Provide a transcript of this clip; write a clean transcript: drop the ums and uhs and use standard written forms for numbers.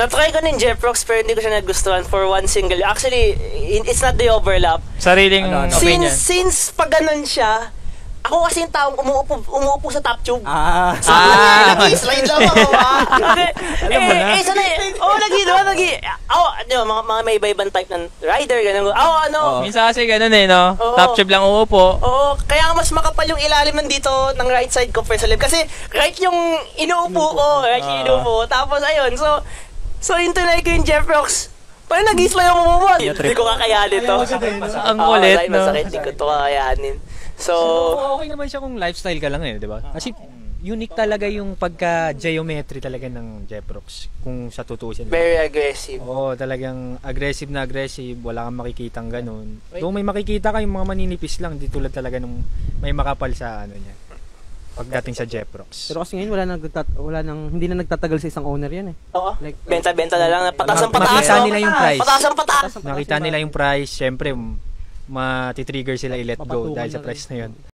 Natry ko ng Jeprox pero hindi ko siya nagustuhan for one single. Actually, it's not the overlap. Sariling opinion. Since pag ganun siya, ako kasi yung taong umuupo sa top tube. So, nag-slide lang ako, Alam mo na. mga may iba-ibang type ng rider, ganun. Minsan kasi ganun no? Top tube lang uupo. Oo, kaya mas makapal yung ilalim nandito ng right side ko for sa left. Kasi right yung inuupo ko, Tapos ayun, so yung tunay ko yung Jeprox. Parang nag-slide ako mo. Hindi ko kakayanin to. Ang kulit, no? Masakit, hindi ko to kakayanin. So, okay naman siya kung lifestyle ka lang di ba? Kasi unique talaga yung pagka-geometry talaga ng Jeprox kung sa tutusin. Very aggressive. Oo, talagang aggressive na aggressive, wala kang makikitang ganun. Though may makikita ka yung mga maninipis lang, di tulad talaga nung may makapal sa niya. Pagdating sa Jeprox. Pero kasi ngayon hindi na nagtatagal sa isang owner yan Oo. Like, benta-benta na lang, pataas ang pataas. Makita nila yung price. Pataas ang pataas. Nakita nila yung price, syempre mati-trigger sila i-let go dahil sa price na yun.